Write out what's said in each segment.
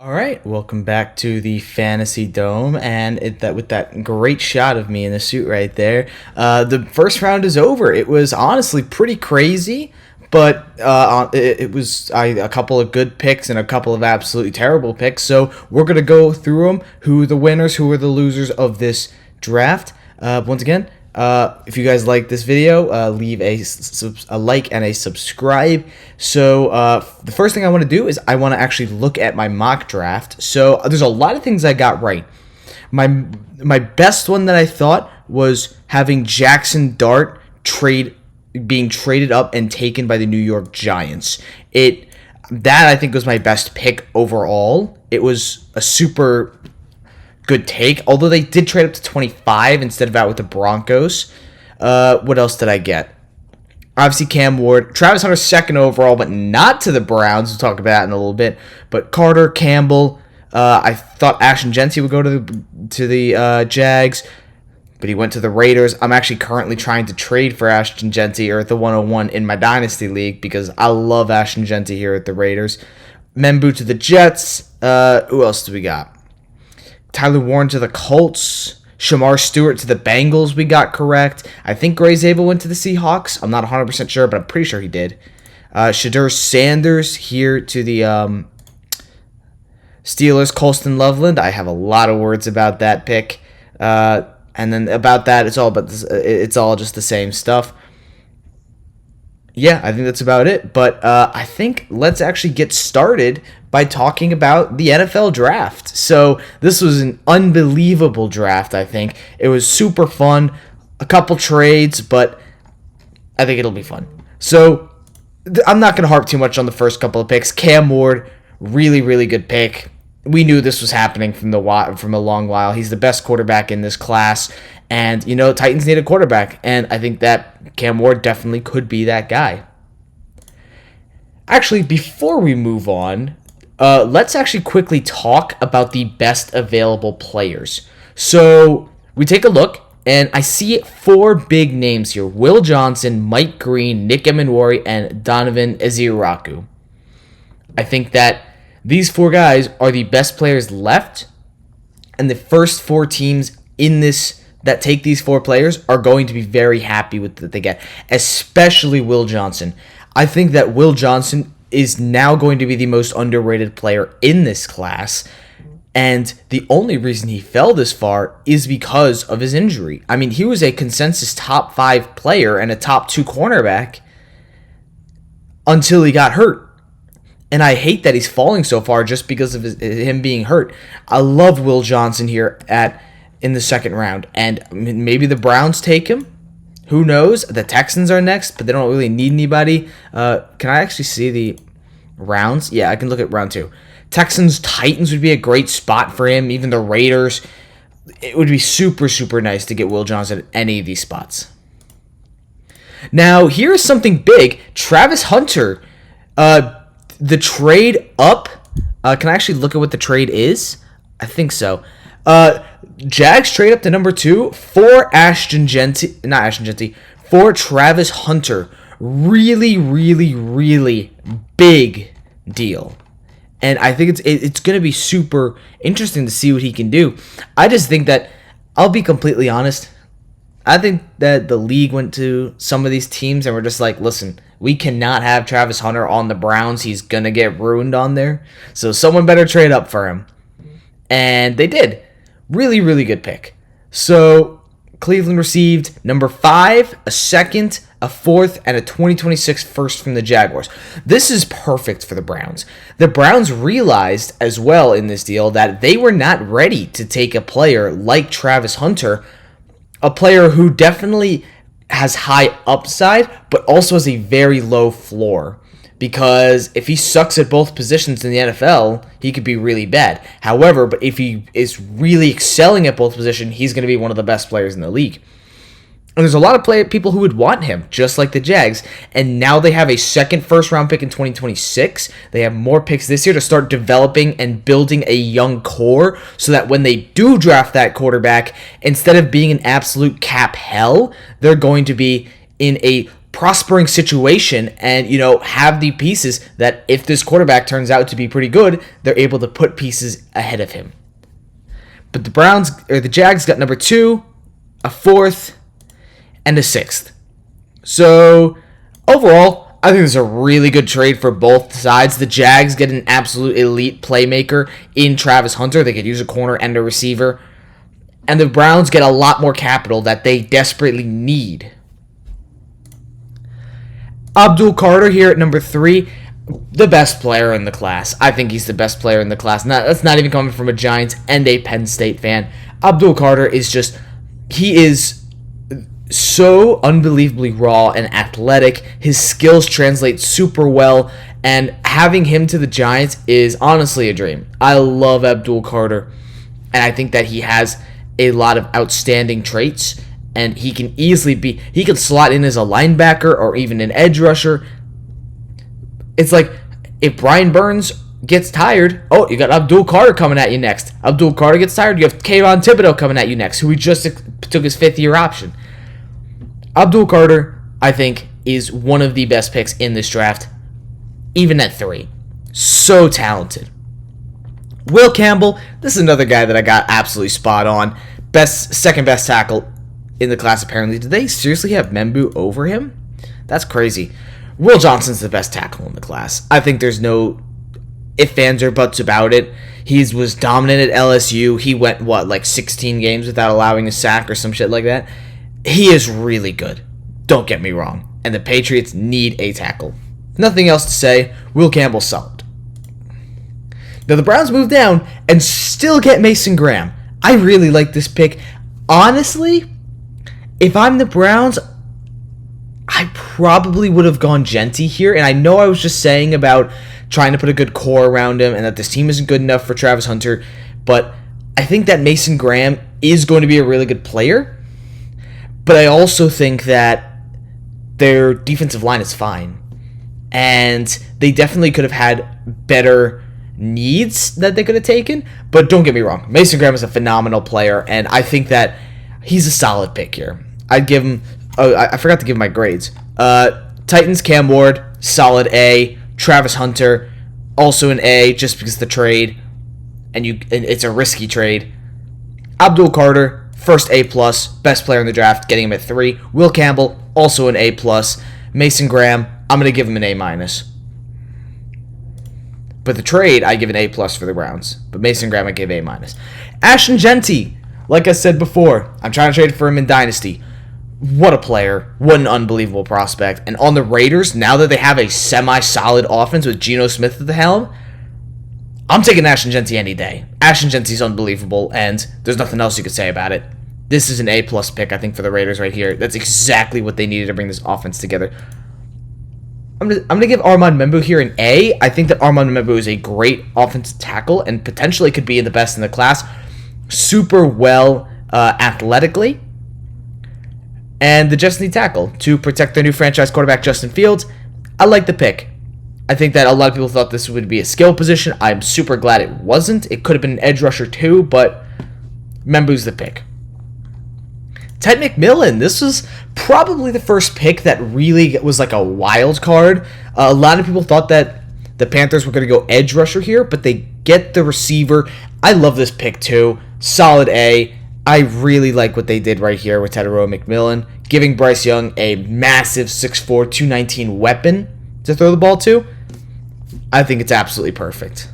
All right, welcome back to the Fantasy Dome, and with that great shot of me in the suit right there. The first round is over. It was honestly pretty crazy, but it was a couple of good picks and a couple of absolutely terrible picks. So we're gonna go through them. Who are the winners? Who are the losers of this draft? Once again, if you guys like this video, leave a like and a subscribe. So the first thing I want to do is I want to actually look at my mock draft. So there's a lot of things I got right. My best one that I thought was having Jackson Dart being traded up and taken by the New York Giants. That I think was my best pick overall. It was a super good take, although they did trade up to 25 instead of out with the Broncos. What else did I get? Obviously, Cam Ward. Travis Hunter second overall, but not to the Browns. We'll talk about that in a little bit. But Carter, Campbell. I thought Ashton Jeanty would go to the Jags, but he went to the Raiders. I'm actually currently trying to trade for Ashton Jeanty or at the 101 in my Dynasty League because I love Ashton Jeanty here at the Raiders. Membu to the Jets. Who else do we got? Tyler Warren to the Colts. Shamar Stewart to the Bengals we got correct. I think Gray Zabel went to the Seahawks. I'm not 100% sure, but I'm pretty sure he did. Shadur Sanders here to the Steelers. Colston Loveland. I have a lot of words about that pick. And then about that, it's all just the same stuff. Yeah, I think that's about it. But I think let's actually get started by talking about the NFL draft. So this was an unbelievable draft, I think. It was super fun. A couple trades, but I think it'll be fun. So I'm not going to harp too much on the first couple of picks. Cam Ward, really, really good pick. We knew this was happening from a long while. He's the best quarterback in this class. And, Titans need a quarterback. And I think that Cam Ward definitely could be that guy. Actually, before we move on, let's actually quickly talk about the best available players. So we take a look, and I see 4 big names here. Will Johnson, Mike Green, Nick Emenwari, and Donovan Eziraku. I think that these 4 guys are the best players left, and the first 4 teams in this that take these 4 players are going to be very happy with what they get, especially Will Johnson. I think that Will Johnson is now going to be the most underrated player in this class, and the only reason he fell this far is because of his injury. I mean, he was a consensus top 5 player and a top 2 cornerback until he got hurt. And I hate that he's falling so far just because of him being hurt. I love Will Johnson here in the second round, and maybe the Browns take him. Who knows? The Texans are next, but they don't really need anybody. Can I actually see the rounds? Yeah, I can look at round 2. Texans, Titans would be a great spot for him. Even the Raiders. It would be super, super nice to get Will Johnson at any of these spots. Now, here's something big. Travis Hunter, the trade up. Can I actually look at what the trade is? I think so. Jags trade up to number 2 for for Travis Hunter. Really, really, really big deal. And I think it's going to be super interesting to see what he can do. I just think that, I'll be completely honest, I think that the league went to some of these teams and were just like, listen, we cannot have Travis Hunter on the Browns. He's going to get ruined on there. So someone better trade up for him. And they did. Really, really good pick. So Cleveland received number 5, a 2nd, a 4th, and a 2026 first from the Jaguars. This is perfect for the Browns. The Browns realized as well in this deal that they were not ready to take a player like Travis Hunter, a player who definitely has high upside, but also has a very low floor. Because if he sucks at both positions in the NFL, he could be really bad. However, but if he is really excelling at both positions, he's going to be one of the best players in the league. And there's a lot of people who would want him, just like the Jags. And now they have a 2nd first-round pick in 2026. They have more picks this year to start developing and building a young core so that when they do draft that quarterback, instead of being an absolute cap hell, they're going to be in a prospering situation and, have the pieces that if this quarterback turns out to be pretty good, they're able to put pieces ahead of him. But the Jags got number 2, a 4th, and a 6th. So overall, I think this is a really good trade for both sides. The Jags get an absolute elite playmaker in Travis Hunter. They could use a corner and a receiver. And the Browns get a lot more capital that they desperately need. Abdul Carter here at number 3, the best player in the class. I think he's the best player in the class. That's not even coming from a Giants and a Penn State fan. Abdul Carter is he is so unbelievably raw and athletic. His skills translate super well, and having him to the Giants is honestly a dream. I love Abdul Carter, and I think that he has a lot of outstanding traits, and he can slot in as a linebacker or even an edge rusher. It's like if Brian Burns gets tired, you got Abdul Carter coming at you next. Abdul Carter gets tired, you have Kayvon Thibodeau coming at you next, who he just took his 5th-year option. Abdul Carter, I think, is one of the best picks in this draft, even at 3. So talented. Will Campbell, this is another guy that I got absolutely spot on. Second best tackle in the class, apparently. Did they seriously have Membu over him? That's crazy. Will Johnson's the best tackle in the class. I think there's no ifs, ands, or buts about it. He was dominant at LSU. He went, 16 games without allowing a sack or some shit like that. He is really good. Don't get me wrong. And the Patriots need a tackle. Nothing else to say. Will Campbell's solid. Now, the Browns move down and still get Mason Graham. I really like this pick. Honestly, if I'm the Browns, I probably would have gone Genty here. And I know I was just saying about trying to put a good core around him and that this team isn't good enough for Travis Hunter. But I think that Mason Graham is going to be a really good player. But I also think that their defensive line is fine. And they definitely could have had better needs that they could have taken. But don't get me wrong, Mason Graham is a phenomenal player, and I think that he's a solid pick here. I'd give him... I forgot to give my grades. Titans, Cam Ward, solid A. Travis Hunter, also an A, just because of the trade. And it's a risky trade. Abdul Carter, first A+, best player in the draft, getting him at 3. Will Campbell, also an A+. Mason Graham, I'm going to give him an A-. But the trade, I give an A+ for the Browns. But Mason Graham, I give A-. Ashton Genty, like I said before, I'm trying to trade for him in Dynasty. What a player. What an unbelievable prospect. And on the Raiders, now that they have a semi-solid offense with Geno Smith at the helm, I'm taking Ashton Genty any day. Ashton Genty's unbelievable, and there's nothing else you could say about it. This is an A+ pick, I think, for the Raiders right here. That's exactly what they needed to bring this offense together. I'm gonna give Armand Membu here an A. I think that Armand Membu is a great offensive tackle and potentially could be the best in the class. Super well athletically. And the Jets need tackle to protect their new franchise quarterback, Justin Fields. I like the pick. I think that a lot of people thought this would be a skill position. I'm super glad it wasn't. It could have been an edge rusher too, but Membu's the pick. Ted McMillan, this was probably the first pick that really was like a wild card. A lot of people thought that the Panthers were going to go edge rusher here, but they get the receiver. I love this pick too. Solid A. I really like what they did right here with Tetairoa McMillan, giving Bryce Young a massive 6'4", 219 weapon to throw the ball to. I think it's absolutely perfect.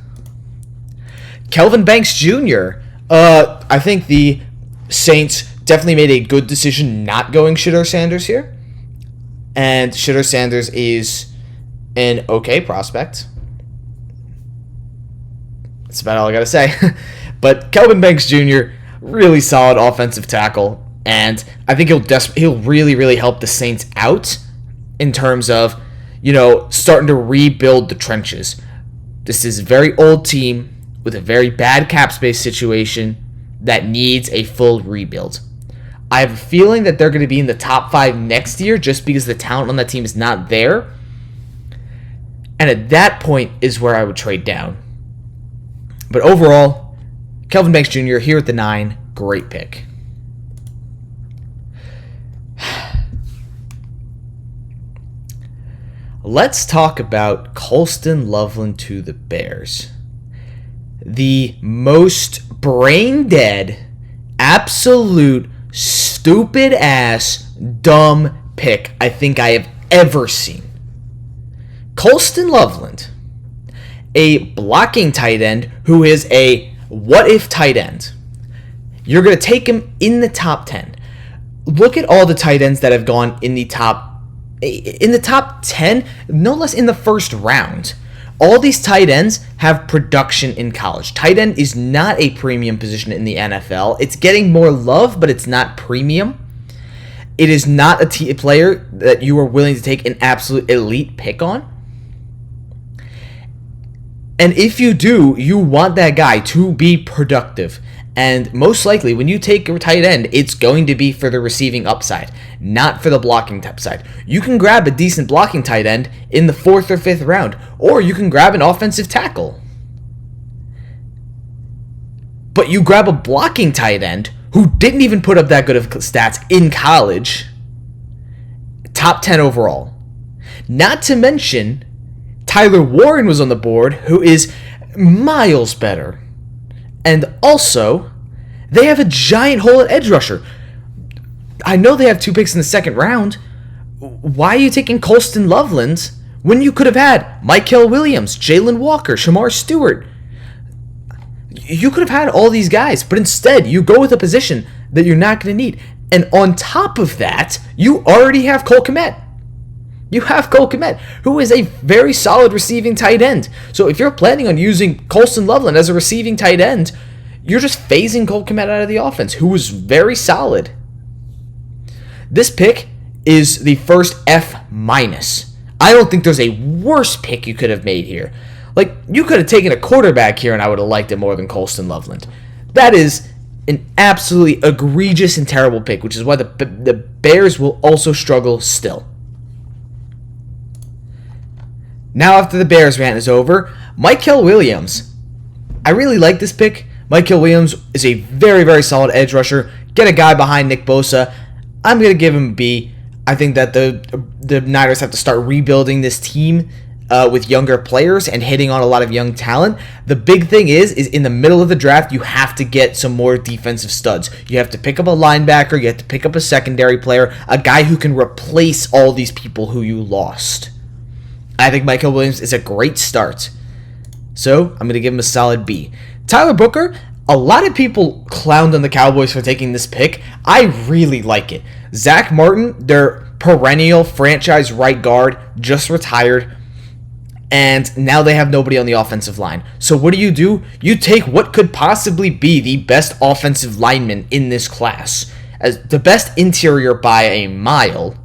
Kelvin Banks Jr. I think the Saints definitely made a good decision not going Shedeur Sanders here. And Shedeur Sanders is an okay prospect. That's about all I got to say. But Kelvin Banks Jr., really solid offensive tackle. And I think he'll really, really help the Saints out in terms of, starting to rebuild the trenches. This is a very old team with a very bad cap space situation that needs a full rebuild. I have a feeling that they're going to be in the top 5 next year just because the talent on that team is not there. And at that point is where I would trade down. But overall, Kelvin Banks Jr. here at the 9, great pick. let's talk about Colston Loveland to the Bears. The most brain dead, absolute, stupid ass, dumb pick I think I have ever seen. Colston Loveland, a blocking tight end who is a what if tight end. You're going to take him in the top 10. Look at all the tight ends that have gone in the top 10, no less in the first round. All these tight ends have production in college. Tight end is not a premium position in the NFL. It's getting more love, but it's not premium. It is not a player that you are willing to take an absolute elite pick on. And if you do, you want that guy to be productive. And most likely, when you take a tight end, it's going to be for the receiving upside, not for the blocking upside. You can grab a decent blocking tight end in the 4th or 5th round, or you can grab an offensive tackle. But you grab a blocking tight end who didn't even put up that good of stats in college, top 10 overall. Not to mention, Tyler Warren was on the board, who is miles better. And also, they have a giant hole at edge rusher. I know they have 2 picks in the 2nd round. Why are you taking Colston Loveland when you could have had Mykel Williams, Jalen Walker, Shamar Stewart? You could have had all these guys, but instead you go with a position that you're not going to need. And on top of that, you already have Cole Kmet. You have Cole Kmet, who is a very solid receiving tight end. So if you're planning on using Colston Loveland as a receiving tight end, you're just phasing Cole Kmet out of the offense, who was very solid. This pick is the first F-. I don't think there's a worse pick you could have made here. Like, you could have taken a quarterback here and I would have liked it more than Colston Loveland. That is an absolutely egregious and terrible pick, which is why the Bears will also struggle still. Now, after the Bears rant is over, Mykel Williams. I really like this pick. Mykel Williams is a very, very solid edge rusher. Get a guy behind Nick Bosa. I'm going to give him a B. I think that the Niners have to start rebuilding this team with younger players and hitting on a lot of young talent. The big thing is in the middle of the draft, you have to get some more defensive studs. You have to pick up a linebacker. You have to pick up a secondary player, a guy who can replace all these people who you lost. I think Mykel Williams is a great start. So, I'm going to give him a solid B. Tyler Booker, a lot of people clowned on the Cowboys for taking this pick. I really like it. Zach Martin, their perennial franchise right guard, just retired. And now they have nobody on the offensive line. So what do? You take what could possibly be the best offensive lineman in this class. As the best interior by a mile.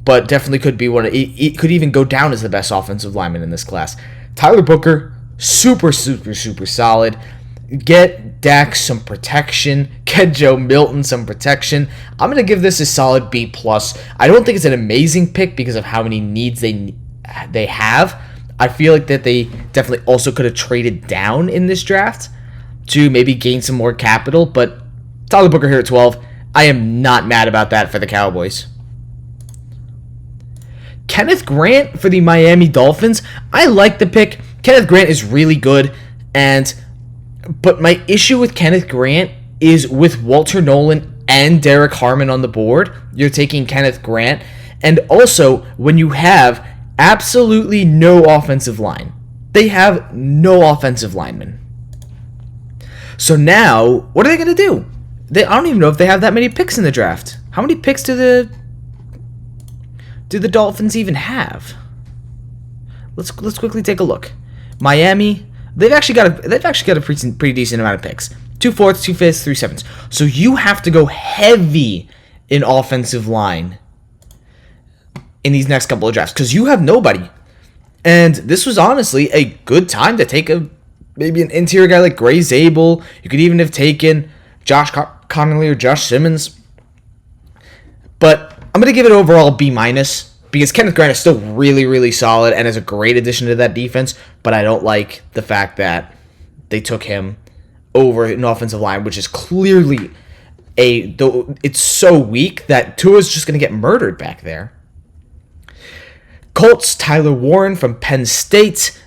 But definitely could be one. It could even go down as the best offensive lineman in this class. Tyler Booker, super, super, super solid. Get Dak some protection. Get Joe Milton some protection. I'm going to give this a solid B+. I don't think it's an amazing pick because of how many needs they have. I feel like that they definitely also could have traded down in this draft to maybe gain some more capital. But Tyler Booker here at 12. I am not mad about that for the Cowboys. Kenneth Grant for the Miami Dolphins. I like the pick. Kenneth Grant is really good, but my issue with Kenneth Grant is with Walter Nolan and Derek Harmon on the board. You're taking Kenneth Grant, and also when you have absolutely no offensive line. They have no offensive linemen. So now, what are they going to do? I don't even know if they have that many picks in the draft. How many picks do the Dolphins even have? Let's quickly take a look. Miami, they've actually got a pretty decent amount of picks. 2 fourths, 2 fifths, 3 sevenths. So you have to go heavy in offensive line in these next couple of drafts because you have nobody. And this was honestly a good time to take maybe an interior guy like Gray Zabel. You could even have taken Josh Connolly or Josh Simmons. But I'm going to give it overall B- because Kenneth Grant is still really, really solid and is a great addition to that defense. But I don't like the fact that they took him over an offensive line, which is clearly it's so weak that Tua's just going to get murdered back there. Colts, Tyler Warren from Penn State.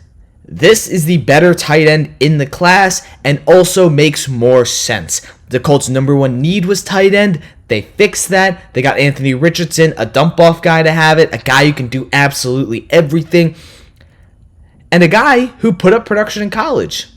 This is the better tight end in the class and also makes more sense. The Colts' number one need was tight end. They fixed that. They got Anthony Richardson, a dump-off guy to have it, a guy who can do absolutely everything, and a guy who put up production in college.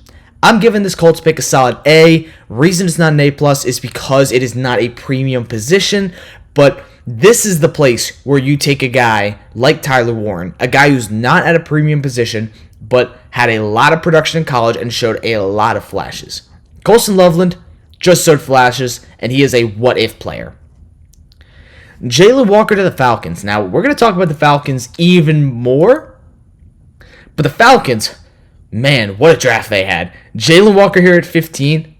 I'm giving this Colts pick a solid A. Reason it's not an A+ is because it is not a premium position, but this is the place where you take a guy like Tyler Warren, a guy who's not at a premium position, but had a lot of production in college and showed a lot of flashes. Colston Loveland just showed flashes, and he is a what-if player. Jalen Walker to the Falcons. Now, we're going to talk about the Falcons even more, but the Falcons, man, what a draft they had. Jalen Walker here at 15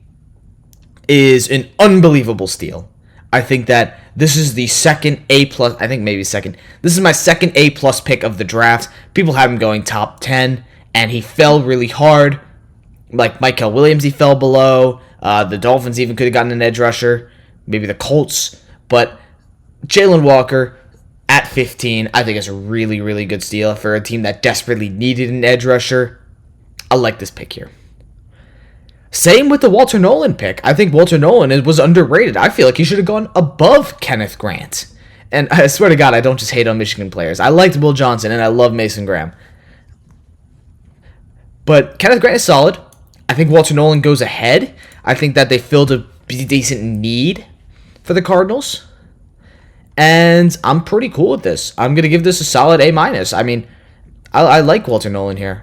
is an unbelievable steal. I think that this is the second A+, I think maybe second. This is my second A+ pick of the draft. People have him going top 10, and he fell really hard. Like Michael Williams, he fell below. The Dolphins even could have gotten an edge rusher. Maybe the Colts. But Jalen Walker at 15, I think is a really, really good steal for a team that desperately needed an edge rusher. I like this pick here. Same with the Walter Nolan pick. I think Walter Nolan was underrated. I feel like he should have gone above Kenneth Grant. And I swear to God, I don't just hate on Michigan players. I liked Will Johnson, and I love Mason Graham. But Kenneth Grant is solid. I think Walter Nolan goes ahead. I think that they filled a decent need for the Cardinals. And I'm pretty cool with this. I'm going to give this a solid A-. I mean, I like Walter Nolan here.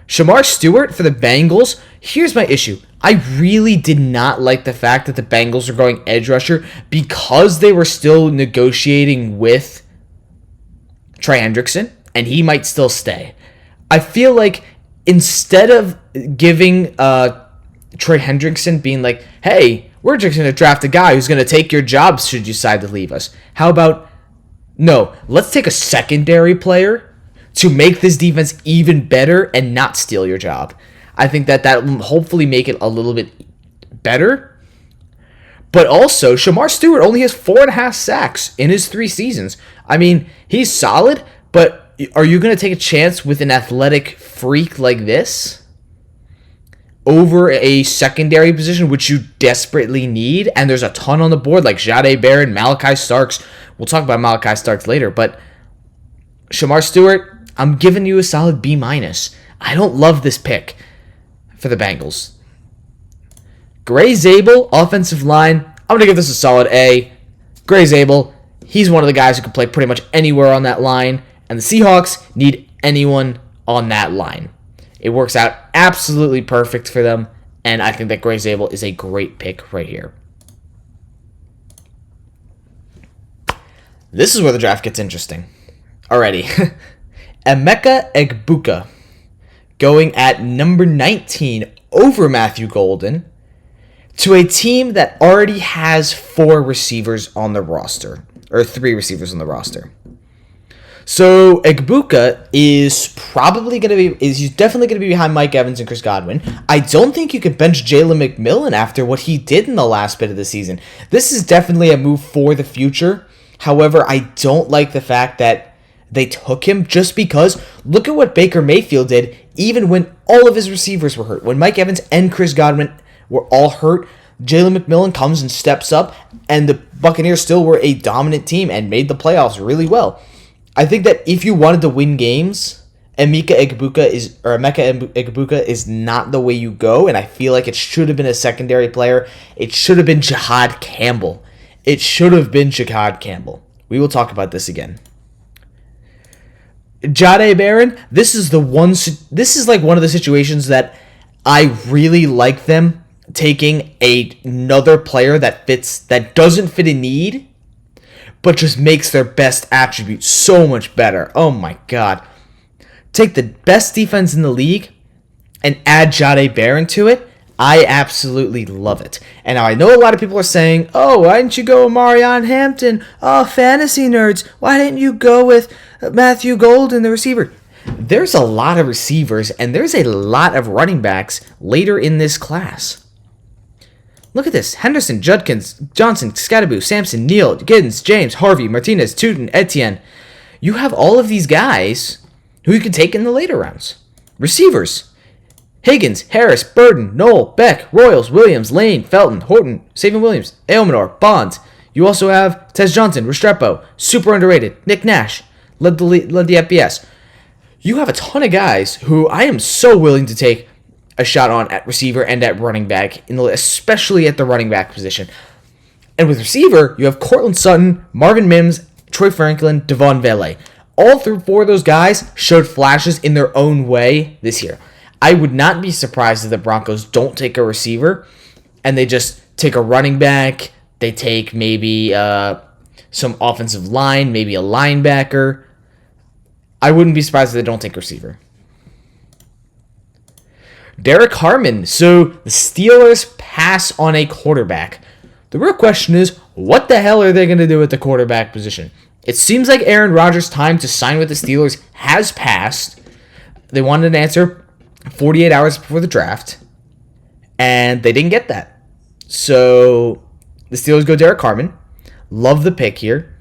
Shamar Stewart for the Bengals. Here's my issue. I really did not like the fact that the Bengals are going edge rusher because they were still negotiating with Trey Hendrickson, and he might still stay. I feel like instead of giving Trey Hendrickson being like, hey, we're just going to draft a guy who's going to take your job should you decide to leave us. How about, no, let's take a secondary player to make this defense even better and not steal your job. I think that will hopefully make it a little bit better. But also, Shamar Stewart only has 4.5 sacks in his 3 seasons. I mean, he's solid, but are you going to take a chance with an athletic freak like this over a secondary position, which you desperately need? And there's a ton on the board, like Jahdae Barron, Malachi Starks. We'll talk about Malachi Starks later, but Shamar Stewart, I'm giving you a solid B-. I don't love this pick for the Bengals. Gray Zabel, offensive line. I'm going to give this a solid A. Gray Zabel, he's one of the guys who can play pretty much anywhere on that line, and the Seahawks need anyone on that line. It works out absolutely perfect for them, and I think that Gray Zabel is a great pick right here. This is where the draft gets interesting. Alrighty. Emeka Egbuka going at number 19 over Matthew Golden to a team that already has 4 receivers on the roster, or 3 receivers on the roster. So Egbuka is he's definitely going to be behind Mike Evans and Chris Godwin. I don't think you could bench Jalen McMillan after what he did in the last bit of the season. This is definitely a move for the future. However, I don't like the fact that they took him just because look at what Baker Mayfield did even when all of his receivers were hurt. When Mike Evans and Chris Godwin were all hurt, Jalen McMillan comes and steps up, and the Buccaneers still were a dominant team and made the playoffs really well. I think that if you wanted to win games, Emeka Egbuka is not the way you go, and I feel like it should have been a secondary player. It should have been Jahad Campbell. We will talk about this again. Jahdae Barron, this is like one of the situations that I really like them taking another player that doesn't fit a need, but just makes their best attribute so much better. Oh my God. Take the best defense in the league and add Jahdae Barron to it. I absolutely love it. And now I know a lot of people are saying, oh, why didn't you go with Marion Hampton? Oh, fantasy nerds. Why didn't you go with Matthew Golden, the receiver? There's a lot of receivers, and there's a lot of running backs later in this class. Look at this. Henderson, Judkins, Johnson, Scadaboo, Sampson, Neal, Giddens, James, Harvey, Martinez, Tootin, Etienne. You have all of these guys who you can take in the later rounds. Receivers: Higgins, Harris, Burden, Knoll, Beck, Royals, Williams, Lane, Felton, Horton, Saban Williams, Aomador, Bonds. You also have Tez Johnson, Restrepo, super underrated. Nick Nash led the FBS. You have a ton of guys who I am so willing to take a shot on at receiver and at running back, especially at the running back position. And with receiver, you have Cortland Sutton, Marvin Mims, Troy Franklin, Devon Vele. All four of those guys showed flashes in their own way this year. I would not be surprised if the Broncos don't take a receiver and they just take a running back. They take maybe some offensive line, maybe a linebacker. I wouldn't be surprised if they don't take a receiver. Derek Harmon. So the Steelers pass on a quarterback. The real question is, what the hell are they going to do at the quarterback position? It seems like Aaron Rodgers' time to sign with the Steelers has passed. They wanted an answer 48 hours before the draft, and they didn't get that. So the Steelers go Derek Harmon. Love the pick here.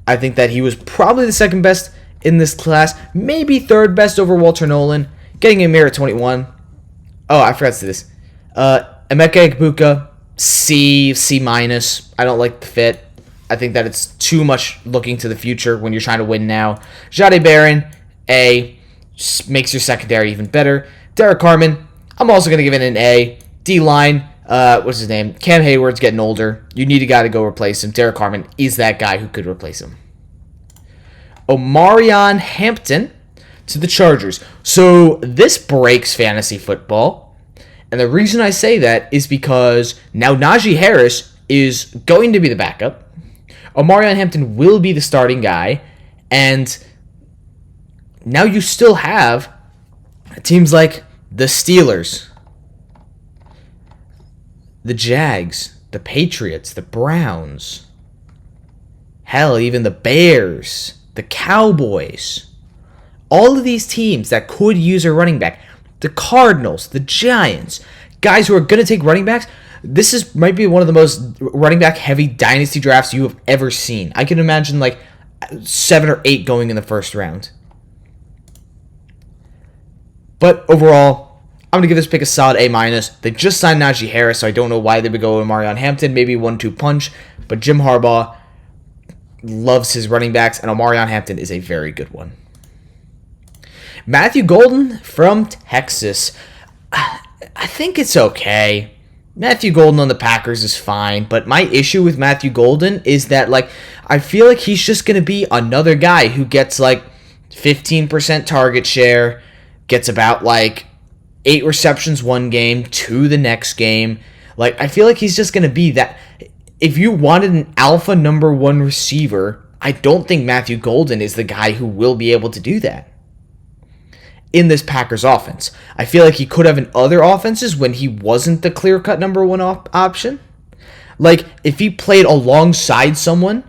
I think that he was probably the second best in this class, maybe third best over Walter Nolan, getting him here at 21. Oh, I forgot to do this. Emeka Egbuka, C minus. I don't like the fit. I think that it's too much looking to the future when you're trying to win now. Jahdae Barron, A, makes your secondary even better. Derek Harmon, I'm also going to give it an A. D-line, what's his name? Cam Hayward's getting older. You need a guy to go replace him. Derek Harmon is that guy who could replace him. Omarion Hampton to the Chargers. So this breaks fantasy football. And the reason I say that is because now Najee Harris is going to be the backup. Omarion Hampton will be the starting guy. And now you still have teams like the Steelers, the Jags, the Patriots, the Browns, hell, even the Bears, the Cowboys. All of these teams that could use a running back. The Cardinals, the Giants, guys who are going to take running backs. This might be one of the most running back heavy dynasty drafts you have ever seen. I can imagine like 7 or 8 going in the first round. But overall, I'm going to give this pick a solid A-. They just signed Najee Harris, so I don't know why they would go with Omarion Hampton. Maybe 1-2 punch. But Jim Harbaugh loves his running backs, and Omarion Hampton is a very good one. Matthew Golden from Texas. I think it's okay. Matthew Golden on the Packers is fine, but my issue with Matthew Golden is that, like, I feel like he's just going to be another guy who gets, like, 15% target share, gets about, like, 8 receptions one game, 2 the next game. Like, I feel like he's just going to be that. If you wanted an alpha number 1 receiver, I don't think Matthew Golden is the guy who will be able to do that in this Packers offense. I feel like he could have in other offenses when he wasn't the clear-cut number 1 option. Like, if he played alongside someone,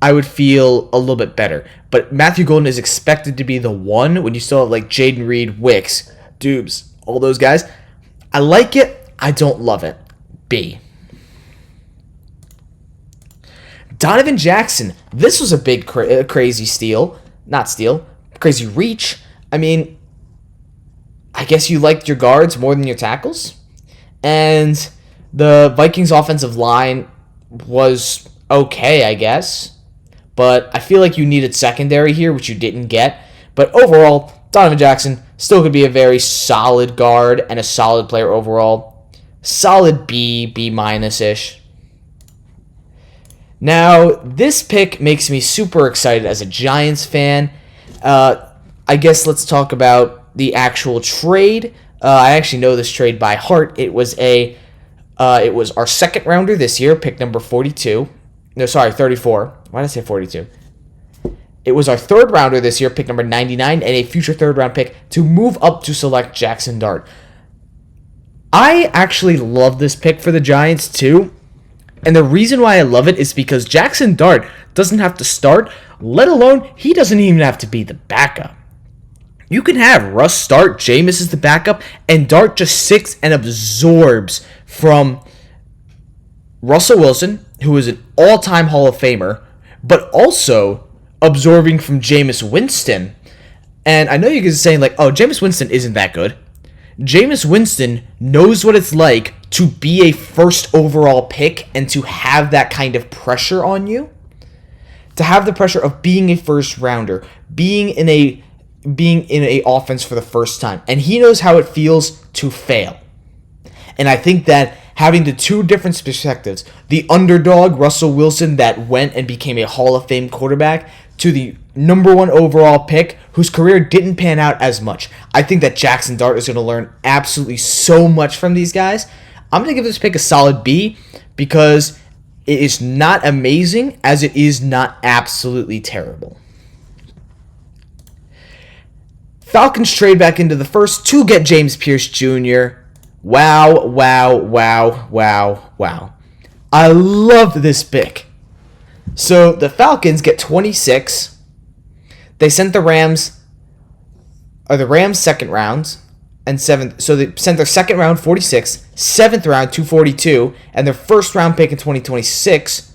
I would feel a little bit better. But Matthew Golden is expected to be the 1 when you still have, like, Jaden Reed, Wicks, Dubes, all those guys. I like it. I don't love it. B. Donovan Jackson. This was a big crazy steal. Not steal. Crazy reach. I mean, I guess you liked your guards more than your tackles. And the Vikings offensive line was okay, I guess. But I feel like you needed secondary here, which you didn't get. But overall, Donovan Jackson still could be a very solid guard and a solid player overall. Solid B, B-ish. Now, this pick makes me super excited as a Giants fan. I guess let's talk about the actual trade. I actually know this trade by heart. It was our second rounder this year, pick number 42. No, sorry, 34. Why did I say 42? It was our third rounder this year, pick number 99, and a future third round pick to move up to select Jackson Dart. I actually love this pick for the Giants too. And the reason why I love it is because Jackson Dart doesn't have to start, let alone he doesn't even have to be the backup. You can have Russ start, Jameis is the backup, and Dart just sits and absorbs from Russell Wilson, who is an all-time Hall of Famer, but also absorbing from Jameis Winston. And I know you guys are saying, like, oh, Jameis Winston isn't that good. Jameis Winston knows what it's like to be a first overall pick and to have that kind of pressure on you. To have the pressure of being a first rounder, being in a offense for the first time. And he knows how it feels to fail. And I think that having the two different perspectives, the underdog Russell Wilson that went and became a Hall of Fame quarterback, to the number 1 overall pick whose career didn't pan out as much. I think that Jackson Dart is going to learn absolutely so much from these guys. I'm going to give this pick a solid B because it is not amazing as it is not absolutely terrible. Falcons trade back into the first to get James Pierce Jr. Wow, wow, wow, wow, wow. I love this pick. So the Falcons get 26. They sent the Rams second round and 7th. So they sent their second round 46, 7th round 242, and their first round pick in 2026.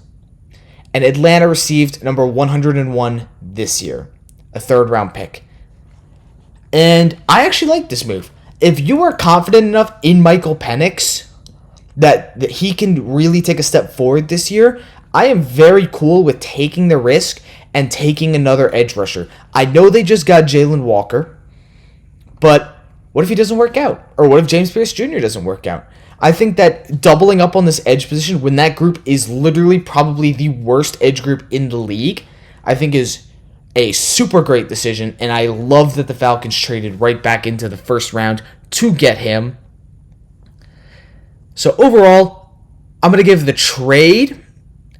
And Atlanta received number 101 this year, a 3rd round pick. And I actually like this move. If you are confident enough in Michael Penix that he can really take a step forward this year, I am very cool with taking the risk and taking another edge rusher. I know they just got Jalen Walker, but what if he doesn't work out? Or what if James Pierce Jr. doesn't work out? I think that doubling up on this edge position when that group is literally probably the worst edge group in the league, I think is a super great decision, and I love that the Falcons traded right back into the first round to get him. So overall, I'm going to give the trade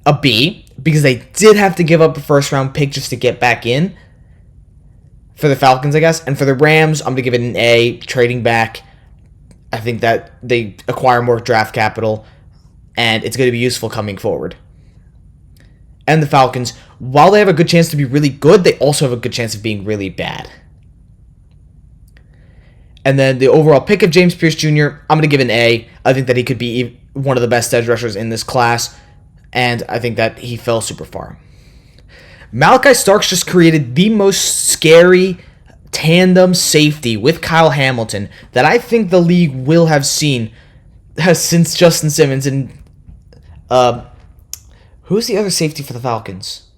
a B because they did have to give up a first round pick just to get back in for the Falcons, I guess. And for the Rams, I'm going to give it an A, trading back. I think that they acquire more draft capital, and it's going to be useful coming forward. And the Falcons, while they have a good chance to be really good, they also have a good chance of being really bad. And then the overall pick of James Pierce Jr., I'm going to give an A. I think that he could be one of the best edge rushers in this class, and I think that he fell super far. Malachi Starks just created the most scary tandem safety with Kyle Hamilton that I think the league will have seen since Justin Simmons and who's the other safety for the Falcons?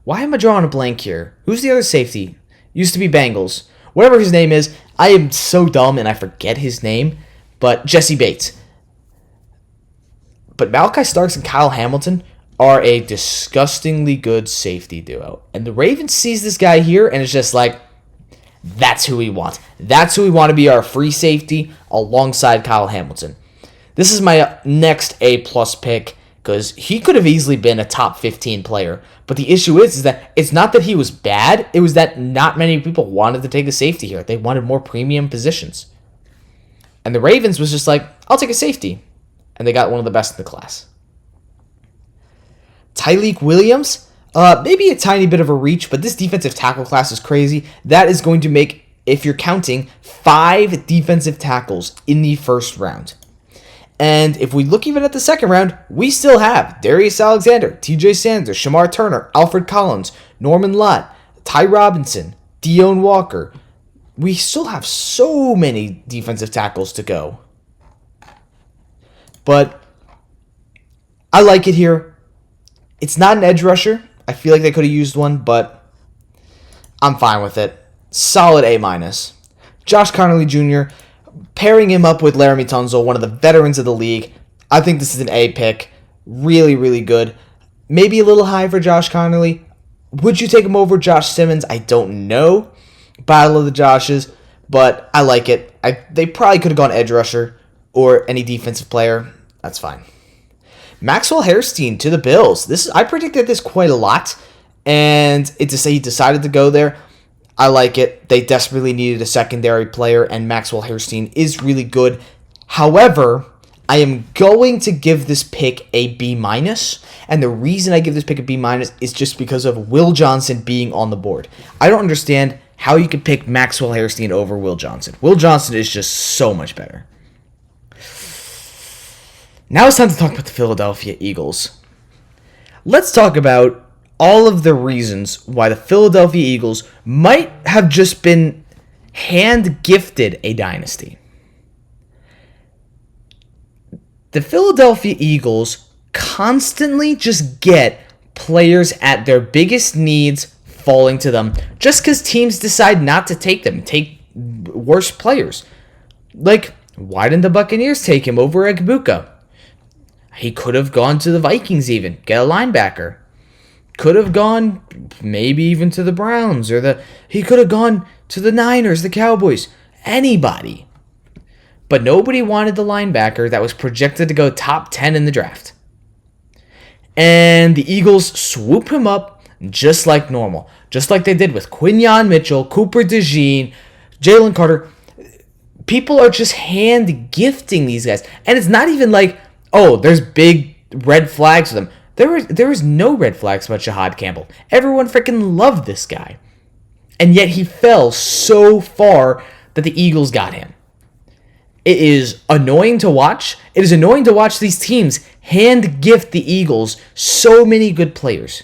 Why am I drawing a blank here? Who's the other safety? Used to be Bengals. Whatever his name is, I am so dumb and I forget his name, but Jesse Bates. But Malachi Starks and Kyle Hamilton are a disgustingly good safety duo. And the Ravens sees this guy here and it's just like, that's who we want. That's who we want to be our free safety alongside Kyle Hamilton. This is my next A-plus pick because he could have easily been a top 15 player. But the issue is that it's not that he was bad. It was that not many people wanted to take a safety here. They wanted more premium positions. And the Ravens was just like, I'll take a safety. And they got one of the best in the class. Tyleik Williams, maybe a tiny bit of a reach, but this defensive tackle class is crazy. That is going to make, if you're counting, 5 defensive tackles in the first round. And if we look even at the second round, we still have Darius Alexander, TJ Sanders, Shamar Turner, Alfred Collins, Norman Lott, Ty Robinson, Deone Walker. We still have so many defensive tackles to go. But I like it here. It's not an edge rusher. I feel like they could have used one, but I'm fine with it. Solid A-. Josh Connolly Jr., pairing him up with Laramie Tunzel, one of the veterans of the league. I think this is an A pick. Really, really good. Maybe a little high for Josh Connolly. Would you take him over Josh Simmons? I don't know. Battle of the Joshes, but I like it. They probably could have gone edge rusher or any defensive player. That's fine. Maxwell Hairston to the Bills. I predicted this quite a lot, and he decided to go there. I like it. They desperately needed a secondary player, and Maxwell Hairston is really good. However, I am going to give this pick a B-, and the reason I give this pick a B- is just because of Will Johnson being on the board. I don't understand how you could pick Maxwell Hairston over Will Johnson. Will Johnson is just so much better. Now it's time to talk about the Philadelphia Eagles. Let's talk about all of the reasons why the Philadelphia Eagles might have just been hand-gifted a dynasty. The Philadelphia Eagles constantly just get players at their biggest needs falling to them just because teams decide not to take them, take worse players. Like, why didn't the Buccaneers take him over Egbuka? He could have gone to the Vikings even, get a linebacker. Could have gone maybe even to the Browns, he could have gone to the Niners, the Cowboys, anybody. But nobody wanted the linebacker that was projected to go top 10 in the draft. And the Eagles swoop him up just like normal. Just like they did with Quinyon Mitchell, Cooper DeJean, Jalen Carter. People are just hand gifting these guys. And it's not even like, oh, there's big red flags with them. There was no red flags about Shahad Campbell. Everyone freaking loved this guy. And yet he fell so far that the Eagles got him. It is annoying to watch. It is annoying to watch these teams hand gift the Eagles so many good players.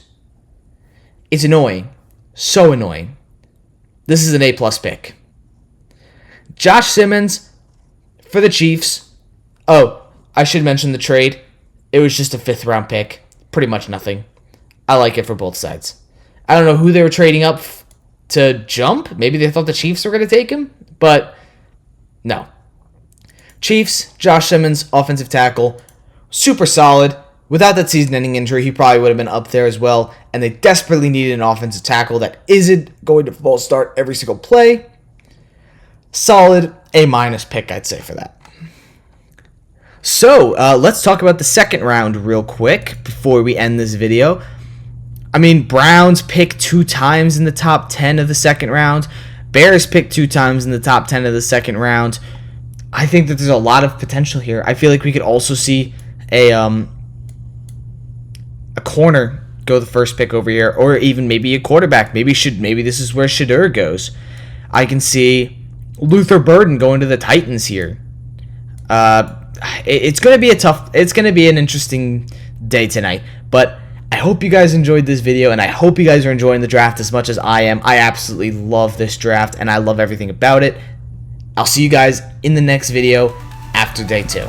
It's annoying. So annoying. This is an A+ pick. Josh Simmons for the Chiefs. Oh, I should mention the trade. It was just a 5th round pick. Pretty much nothing. I like it for both sides. I don't know who they were trading up to jump. Maybe they thought the Chiefs were going to take him. But no. Chiefs, Josh Simmons, offensive tackle. Super solid. Without that season-ending injury, he probably would have been up there as well. And they desperately needed an offensive tackle that isn't going to false start every single play. Solid A- pick, I'd say, for that. So, let's talk about the second round real quick before we end this video. I mean, Browns picked 2 times in the top 10 of the second round. Bears picked 2 times in the top 10 of the second round. I think that there's a lot of potential here. I feel like we could also see a corner go the first pick over here, or even maybe a quarterback. Maybe this is where Shedeur goes. I can see Luther Burden going to the Titans here. It's going to be an interesting day tonight, but I hope you guys enjoyed this video, and I hope you guys are enjoying the draft as much as I am. I absolutely love this draft, and I love everything about it. I'll see you guys in the next video after day 2.